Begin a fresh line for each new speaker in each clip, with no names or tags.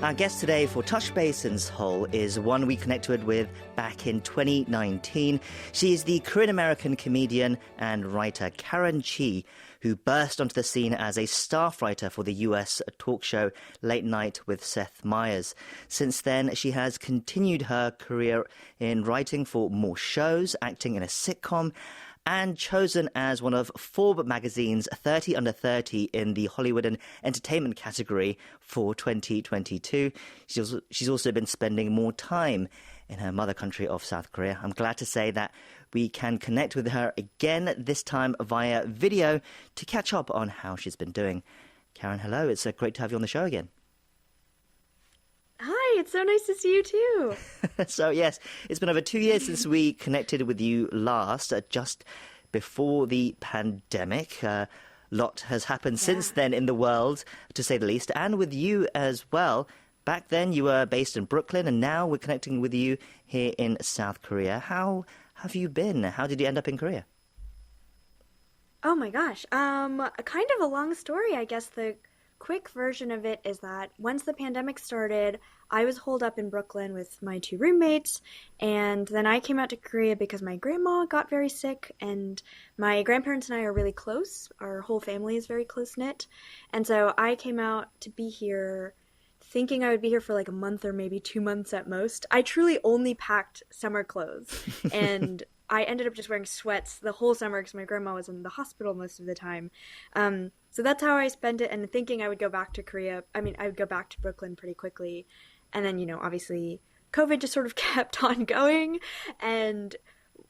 Our guest today for Touch Base in Seoul is one we connected with back in 2019. She is the Korean-American comedian and writer Karen Chee, who burst onto the scene as a staff writer for the US talk show Late Night with Seth Meyers. Since then, she has continued her career in writing for more shows, acting in a sitcom, and chosen as one of Forbes Magazine's 30 Under 30 in the Hollywood and Entertainment category for 2022. She's also been spending more time in her mother country of South Korea. I'm glad to say that we can connect with her again, this time via video, to catch up on how she's been doing. Karen, hello. It's great to have you on the show again.
Hi, it's so nice to see you too.
So, yes, it's been over 2 years since we connected with you last, just before the pandemic. A lot has happened since then in the world, to say the least, and with you as well. Back then, you were based in Brooklyn, and now we're connecting with you here in South Korea. How have you been? How did you end up in Korea?
Oh my gosh. Kind of a long story, I guess. The quick version of it is that once the pandemic started, I was holed up in Brooklyn with my two roommates, and then I came out to Korea because my grandma got very sick, and my grandparents and I are really close. Our whole family is very close-knit, and so I came out to be here thinking I would be here for like a month or maybe 2 months at most. I truly only packed summer clothes, and I ended up just wearing sweats the whole summer because my grandma was in the hospital most of the time. So that's how I spent it, and thinking I would go back to Korea. I mean, I would go back to Brooklyn pretty quickly. And then, obviously COVID just sort of kept on going, and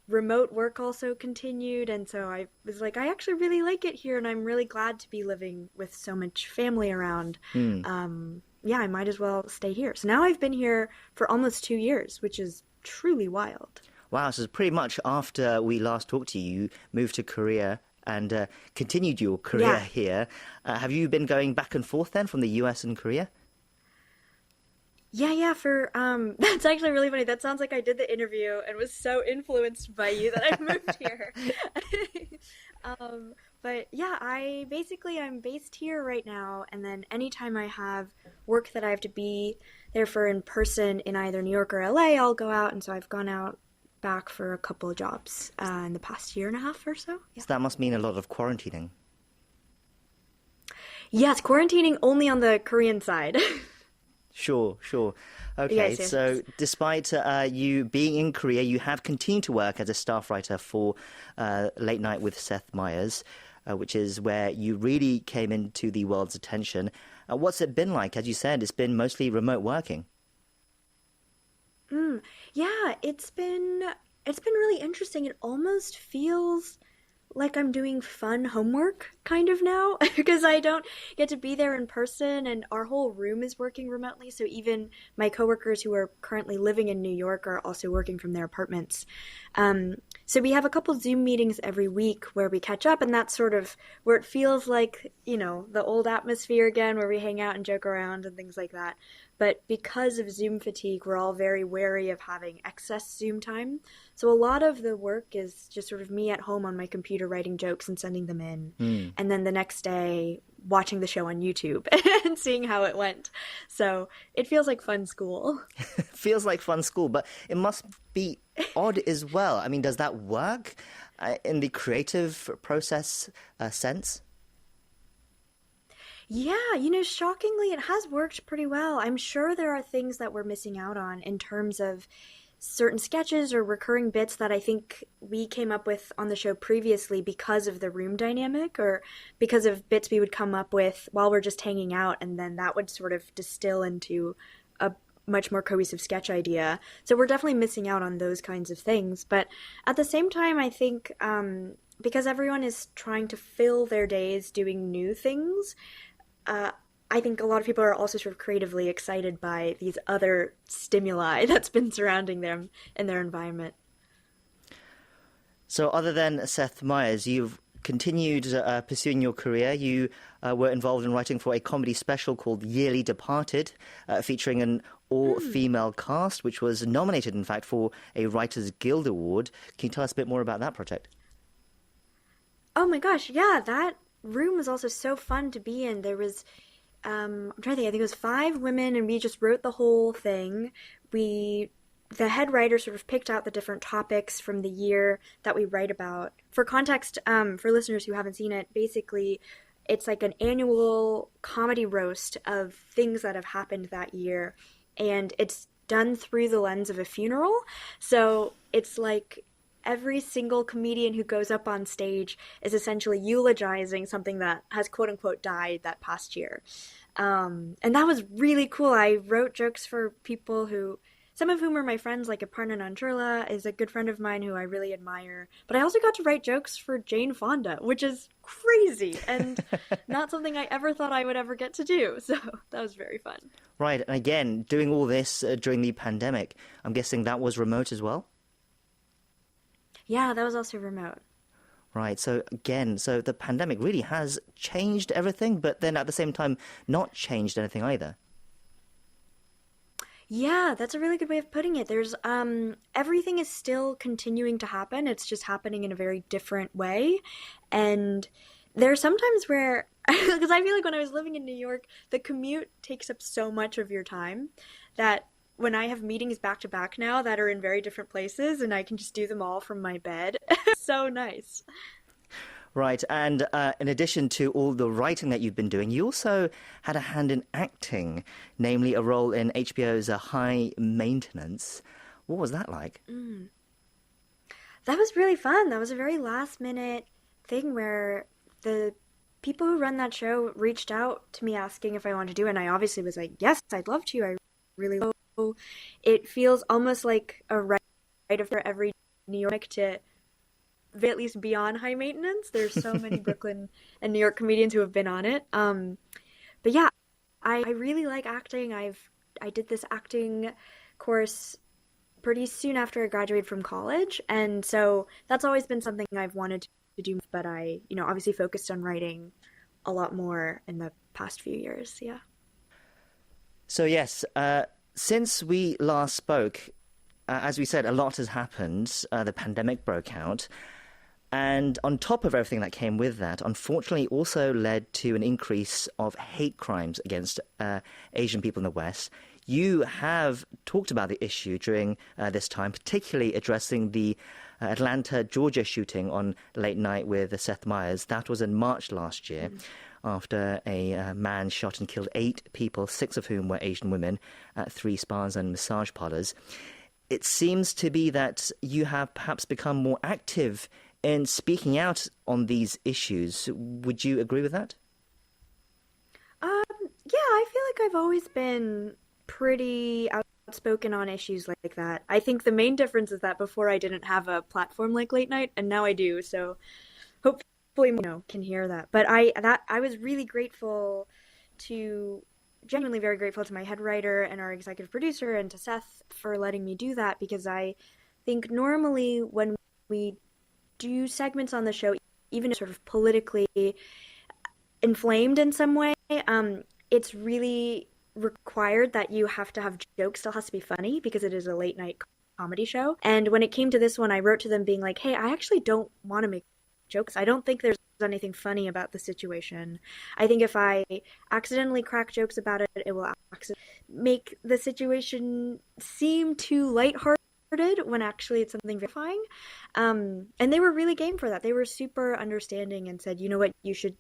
remote work also continued. And so I was like, I actually really like it here, and I'm really glad to be living with so much family around. Yeah, I might as well stay here. So now I've been here for almost 2 years, which is truly wild.
Wow, so pretty much after we last talked to you, you moved to Korea and continued your career here. Have you been going back and forth then from the US and Korea?
Yeah, that's actually really funny. That sounds like I did the interview and was so influenced by you that I moved here. But yeah, I'm based here right now, and then anytime I have work that I have to be there for in person in either New York or LA, I'll go out, and so I've gone out back for a couple of jobs in the past year and a half or so. Yeah.
So that must mean a lot of quarantining.
Yes, quarantining only on the Korean side.
Sure. Okay,
yes.
So despite you being in Korea, you have continued to work as a staff writer for Late Night with Seth Meyers, which is where you really came into the world's attention. What's it been like? As you said, it's been mostly remote working.
Yeah, it's been really interesting. It almost feels like I'm doing fun homework kind of now because I don't get to be there in person, and our whole room is working remotely. So even my coworkers who are currently living in New York are also working from their apartments. So we have a couple Zoom meetings every week where we catch up, and that's sort of where it feels like, the old atmosphere again, where we hang out and joke around and things like that. But because of Zoom fatigue, we're all very wary of having excess Zoom time. So a lot of the work is just sort of me at home on my computer writing jokes and sending them in. And then the next day watching the show on YouTube and seeing how it went. So it feels like fun school.
Feels like fun school, but it must be odd as well. I mean, does that work in the creative process sense?
Yeah, shockingly, it has worked pretty well. I'm sure there are things that we're missing out on in terms of certain sketches or recurring bits that I think we came up with on the show previously because of the room dynamic, or because of bits we would come up with while we're just hanging out, and then that would sort of distill into a much more cohesive sketch idea. So we're definitely missing out on those kinds of things. But at the same time, I think because everyone is trying to fill their days doing new things, I think a lot of people are also sort of creatively excited by these other stimuli that's been surrounding them in their environment.
So other than Seth Meyers, you've continued pursuing your career. You were involved in writing for a comedy special called Yearly Departed, featuring an all-female cast, which was nominated, in fact, for a Writers Guild Award. Can you tell us a bit more about that project?
Oh my gosh, yeah, that room was also so fun to be in. There was I'm trying to think, I think it was 5 women, and we just wrote the whole thing. The head writer sort of picked out the different topics from the year that we write about. For context, for listeners who haven't seen it, basically it's like an annual comedy roast of things that have happened that year, and it's done through the lens of a funeral. So it's like every single comedian who goes up on stage is essentially eulogizing something that has quote unquote died that past year. And that was really cool. I wrote jokes for people who, some of whom are my friends, like Aparna Nancherla is a good friend of mine who I really admire. But I also got to write jokes for Jane Fonda, which is crazy and not something I ever thought I would ever get to do. So that was very fun.
Right. And again, doing all this during the pandemic, I'm guessing that was remote as well?
Yeah, that was also remote.
Right. So again, so the pandemic really has changed everything, but then at the same time, not changed anything either.
Yeah, that's a really good way of putting it. There's everything is still continuing to happen. It's just happening in a very different way. And there are sometimes where, because I feel like when I was living in New York, the commute takes up so much of your time that when I have meetings back to back now that are in very different places and I can just do them all from my bed, so nice.
Right, and in addition to all the writing that you've been doing, you also had a hand in acting, namely a role in HBO's High Maintenance. What was that like?
That was really fun. That was a very last minute thing where the people who run that show reached out to me asking if I wanted to do it, and I obviously was like, yes, I'd love to. I really love it. It feels almost like a right for every New York to at least be on High Maintenance. There's so many Brooklyn and New York comedians who have been on it. But yeah, I really like acting. I did this acting course pretty soon after I graduated from college, and so that's always been something I've wanted to do. But I, obviously focused on writing a lot more in the past few years. Yeah.
So yes, since we last spoke, as we said, a lot has happened. The pandemic broke out. And on top of everything that came with that, unfortunately also led to an increase of hate crimes against Asian people in the West. You have talked about the issue during this time, particularly addressing the Atlanta, Georgia shooting on Late Night with Seth Meyers. That was in March last year, after a man shot and killed 8 people, 6 of whom were Asian women, at 3 spas and massage parlors. It seems to be that you have perhaps become more active in speaking out on these issues. Would you agree with that?
Yeah, I feel like I've always been pretty outspoken on issues like that. I think the main difference is that before I didn't have a platform like Late Night, and now I do. So hopefully, can hear that. But I was really genuinely very grateful to my head writer and our executive producer and to Seth for letting me do that, because I think normally when we do segments on the show, even sort of politically inflamed in some way, it's really required that you have to have jokes. Still has to be funny because it is a late night comedy show. And when it came to this one, I wrote to them being like, hey, I actually don't want to make jokes. I don't think there's anything funny about the situation. I think if I accidentally crack jokes about it, it will make the situation seem too lighthearted when actually it's something verifying. And they were really game for that. They were super understanding and said, you know what, you should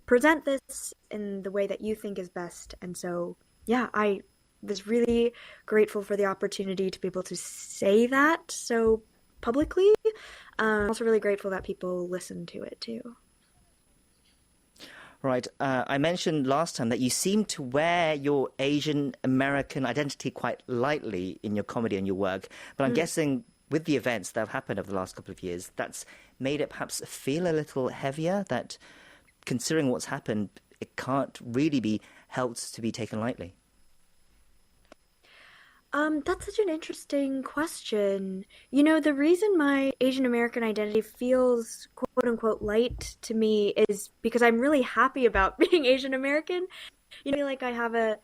present this in the way that you think is best. And so, yeah, I was really grateful for the opportunity to be able to say that so publicly. I'm also really grateful that people listened to it too.
Right. I mentioned last time that you seem to wear your Asian American identity quite lightly in your comedy and your work. But I'm guessing with the events that have happened over the last couple of years, that's made it perhaps feel a little heavier, that considering what's happened, it can't really be helped to be taken lightly.
That's such an interesting question. The reason my Asian American identity feels quote unquote light to me is because I'm really happy about being Asian American. Like I have a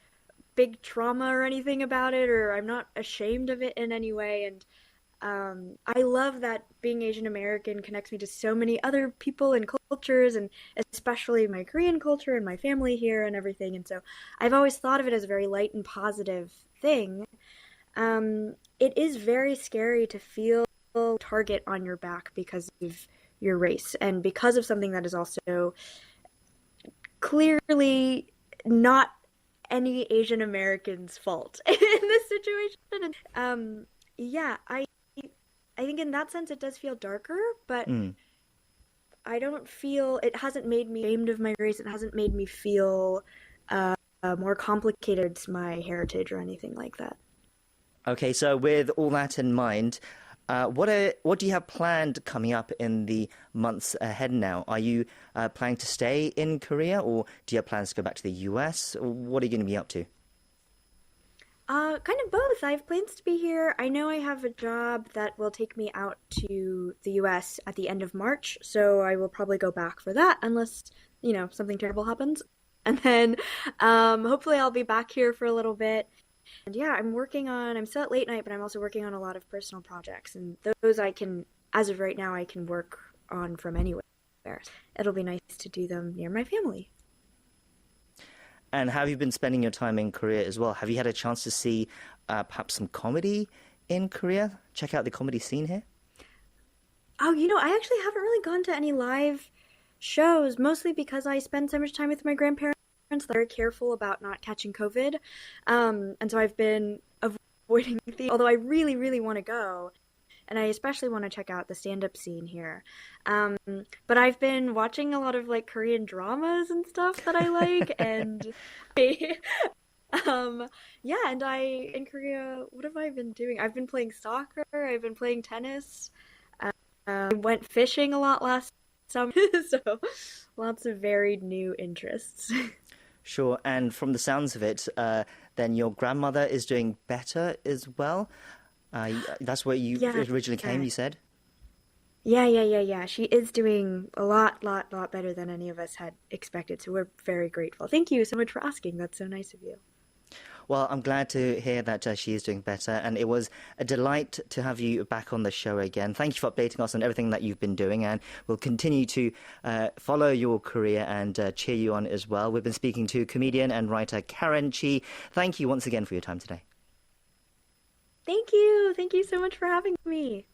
big trauma or anything about it, or I'm not ashamed of it in any way. And I love that being Asian American connects me to so many other people and cultures, and especially my Korean culture and my family here and everything. And so I've always thought of it as a very light and positive thing. It is very scary to feel a target on your back because of your race and because of something that is also clearly not any Asian American's fault in this situation. And yeah, I think in that sense it does feel darker, but
Mm.
I don't feel it hasn't made me ashamed of my race. It hasn't made me feel more complicated to my heritage or anything like that.
Okay, so with all that in mind, what do you have planned coming up in the months ahead now? Are you planning to stay in Korea, or do you have plans to go back to the US? What are you going to be up to?
Kind of both. I have plans to be here. I know I have a job that will take me out to the US at the end of March, so I will probably go back for that unless, something terrible happens. And then hopefully I'll be back here for a little bit. And yeah, I'm still at late night, but I'm also working on a lot of personal projects. And those as of right now, I can work on from anywhere. It'll be nice to do them near my family.
And how have you been spending your time in Korea as well? Have you had a chance to see perhaps some comedy in Korea? Check out the comedy scene here.
Oh, I actually haven't really gone to any live shows, mostly because I spend so much time with my grandparents. They're very careful about not catching COVID. And so I've been avoiding things, although I really, really want to go. And I especially want to check out the stand-up scene here. But I've been watching a lot of Korean dramas and stuff that I like, and yeah, and in Korea, what have I been doing? I've been playing soccer, I've been playing tennis, I went fishing a lot last summer, so lots of varied new interests.
Sure, and from the sounds of it, then your grandmother is doing better as well. That's where you
Yeah.
originally came, you said?
Yeah. She is doing a lot better than any of us had expected, so we're very grateful. Thank you so much for asking. That's so nice of you.
Well, I'm glad to hear that she is doing better, and it was a delight to have you back on the show again. Thank you for updating us on everything that you've been doing, and we'll continue to follow your career and cheer you on as well. We've been speaking to comedian and writer Karen Chee. Thank you once again for your time today.
Thank you. Thank you so much for having me.